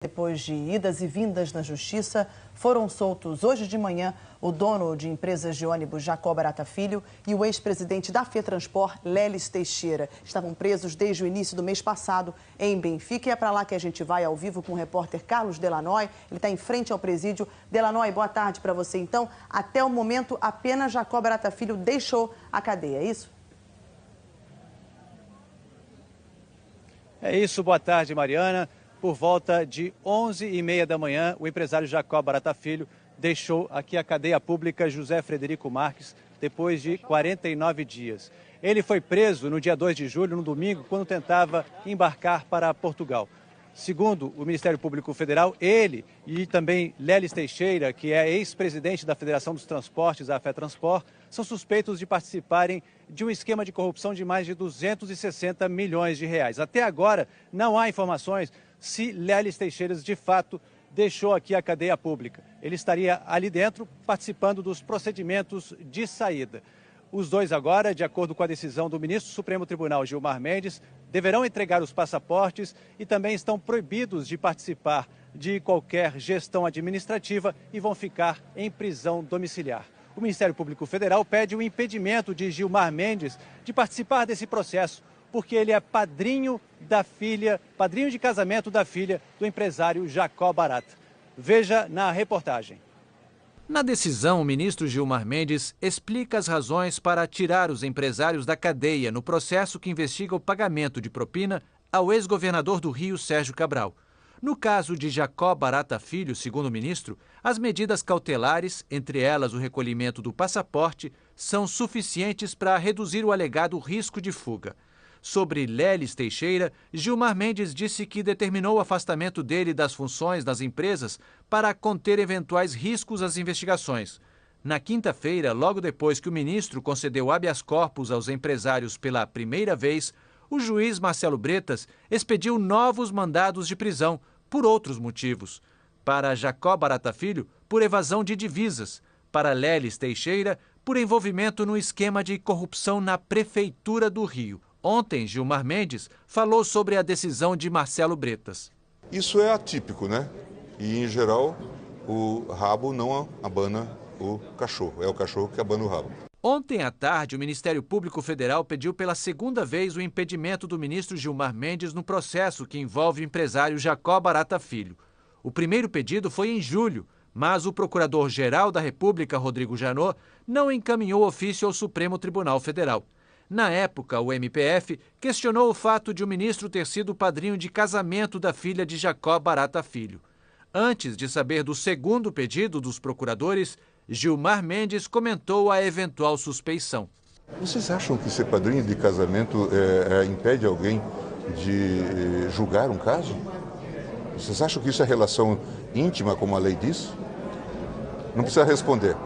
Depois de idas e vindas na justiça, foram soltos hoje de manhã o dono de empresas de ônibus Jacó Barata Filho e o ex-presidente da FETranspor, Lelis Teixeira. Estavam presos desde o início do mês passado em Benfica e é para lá que a gente vai ao vivo com o repórter Carlos Delanoy. Ele está em frente ao presídio. Delanoy, boa tarde para você. Então, até o momento, apenas Jacó Barata Filho deixou a cadeia, é isso? É isso, boa tarde, Mariana. Por volta de 11h30 da manhã, o empresário Jacó Barata Filho deixou aqui a cadeia pública José Frederico Marques, depois de 49 dias. Ele foi preso no dia 2 de julho, no domingo, quando tentava embarcar para Portugal. Segundo o Ministério Público Federal, ele e também Lelis Teixeira, que é ex-presidente da Federação dos Transportes, a FETranspor, são suspeitos de participarem de um esquema de corrupção de mais de 260 milhões de reais. Até agora, não há informações se Lelis Teixeira, de fato, deixou aqui a cadeia pública. Ele estaria ali dentro, participando dos procedimentos de saída. Os dois agora, de acordo com a decisão do ministro do Supremo Tribunal, Gilmar Mendes, deverão entregar os passaportes e também estão proibidos de participar de qualquer gestão administrativa e vão ficar em prisão domiciliar. O Ministério Público Federal pede o impedimento de Gilmar Mendes de participar desse processo, porque ele é padrinho de casamento da filha do empresário Jacó Barata. Veja na reportagem. Na decisão, o ministro Gilmar Mendes explica as razões para tirar os empresários da cadeia no processo que investiga o pagamento de propina ao ex-governador do Rio, Sérgio Cabral. No caso de Jacó Barata Filho, segundo o ministro, as medidas cautelares, entre elas o recolhimento do passaporte, são suficientes para reduzir o alegado risco de fuga. Sobre Lelis Teixeira, Gilmar Mendes disse que determinou o afastamento dele das funções das empresas para conter eventuais riscos às investigações. Na quinta-feira, logo depois que o ministro concedeu habeas corpus aos empresários pela primeira vez, o juiz Marcelo Bretas expediu novos mandados de prisão por outros motivos. Para Jacó Barata Filho, por evasão de divisas. Para Lelis Teixeira, por envolvimento no esquema de corrupção na Prefeitura do Rio. Ontem, Gilmar Mendes falou sobre a decisão de Marcelo Bretas. Isso é atípico, né? E, em geral, o rabo não abana o cachorro. É o cachorro que abana o rabo. Ontem à tarde, o Ministério Público Federal pediu pela segunda vez o impedimento do ministro Gilmar Mendes no processo que envolve o empresário Jacó Barata Filho. O primeiro pedido foi em julho, mas o Procurador-Geral da República, Rodrigo Janot, não encaminhou ofício ao Supremo Tribunal Federal. Na época, o MPF questionou o fato de o ministro ter sido padrinho de casamento da filha de Jacó Barata Filho. Antes de saber do segundo pedido dos procuradores, Gilmar Mendes comentou a eventual suspeição. Vocês acham que ser padrinho de casamento impede alguém de julgar um caso? Vocês acham que isso é relação íntima, como a lei diz? Não precisa responder.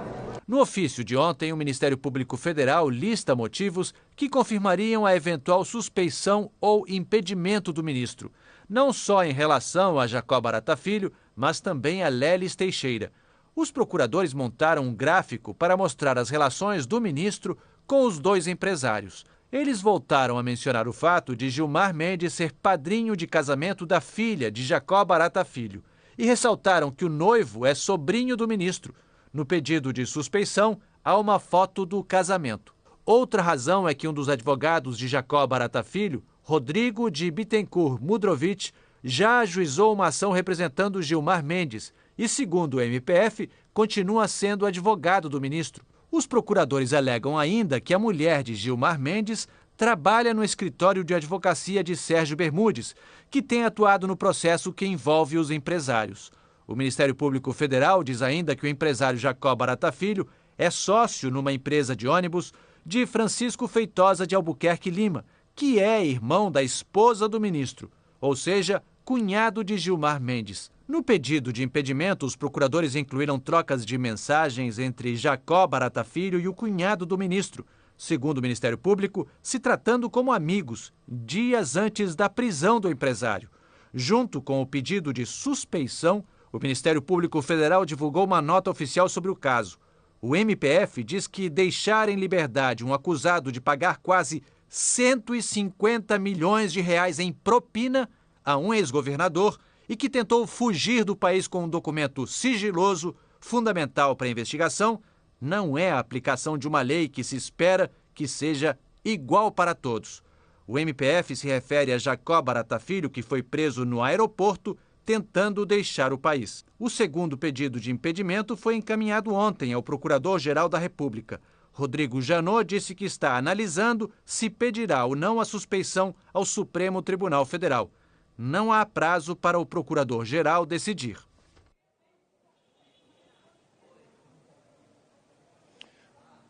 No ofício de ontem, o Ministério Público Federal lista motivos que confirmariam a eventual suspeição ou impedimento do ministro, não só em relação a Jacó Barata Filho, mas também a Lelis Teixeira. Os procuradores montaram um gráfico para mostrar as relações do ministro com os dois empresários. Eles voltaram a mencionar o fato de Gilmar Mendes ser padrinho de casamento da filha de Jacó Barata Filho e ressaltaram que o noivo é sobrinho do ministro. No pedido de suspeição, há uma foto do casamento. Outra razão é que um dos advogados de Jacó Barata Filho, Rodrigo de Bittencourt Mudrovich, já ajuizou uma ação representando Gilmar Mendes e, segundo o MPF, continua sendo advogado do ministro. Os procuradores alegam ainda que a mulher de Gilmar Mendes trabalha no escritório de advocacia de Sérgio Bermudes, que tem atuado no processo que envolve os empresários. O Ministério Público Federal diz ainda que o empresário Jacó Barata Filho é sócio numa empresa de ônibus de Francisco Feitosa de Albuquerque Lima, que é irmão da esposa do ministro, ou seja, cunhado de Gilmar Mendes. No pedido de impedimento, os procuradores incluíram trocas de mensagens entre Jacó Barata Filho e o cunhado do ministro, segundo o Ministério Público, se tratando como amigos, dias antes da prisão do empresário. Junto com o pedido de suspeição, o Ministério Público Federal divulgou uma nota oficial sobre o caso. O MPF diz que deixar em liberdade um acusado de pagar quase 150 milhões de reais em propina a um ex-governador e que tentou fugir do país com um documento sigiloso, fundamental para a investigação, não é a aplicação de uma lei que se espera que seja igual para todos. O MPF se refere a Jacó Barata Filho, que foi preso no aeroporto tentando deixar o país. O segundo pedido de impedimento foi encaminhado ontem ao Procurador-Geral da República. Rodrigo Janot disse que está analisando se pedirá ou não a suspeição ao Supremo Tribunal Federal. Não há prazo para o Procurador-Geral decidir.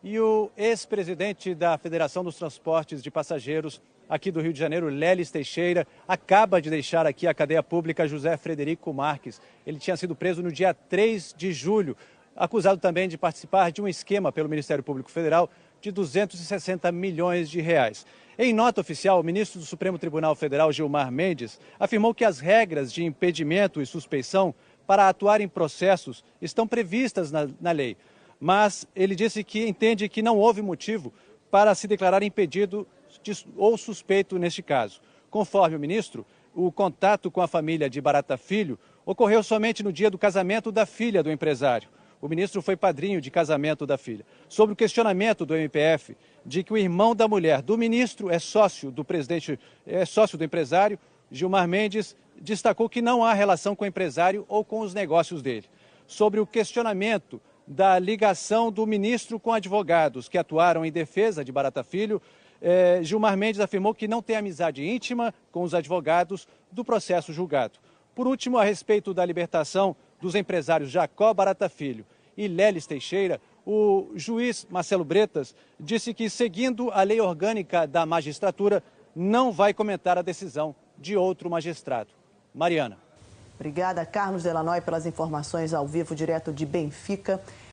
E o ex-presidente da Federação dos Transportes de Passageiros aqui do Rio de Janeiro, Lelis Teixeira, acaba de deixar aqui a cadeia pública José Frederico Marques. Ele tinha sido preso no dia 3 de julho, acusado também de participar de um esquema pelo Ministério Público Federal de 260 milhões de reais. Em nota oficial, o ministro do Supremo Tribunal Federal, Gilmar Mendes, afirmou que as regras de impedimento e suspeição para atuar em processos estão previstas na lei. Mas ele disse que entende que não houve motivo para se declarar impedido ou suspeito neste caso. Conforme o ministro, o contato com a família de Barata Filho ocorreu somente no dia do casamento da filha do empresário. O ministro foi padrinho de casamento da filha. Sobre o questionamento do MPF de que o irmão da mulher do ministro é sócio do empresário, Gilmar Mendes destacou que não há relação com o empresário ou com os negócios dele. Sobre o questionamento da ligação do ministro com advogados que atuaram em defesa de Barata Filho, Gilmar Mendes afirmou que não tem amizade íntima com os advogados do processo julgado. Por último, a respeito da libertação dos empresários Jacó Barata Filho e Lelis Teixeira, o juiz Marcelo Bretas disse que, seguindo a lei orgânica da magistratura, não vai comentar a decisão de outro magistrado. Mariana. Obrigada, Carlos Delanoy, pelas informações ao vivo, direto de Benfica.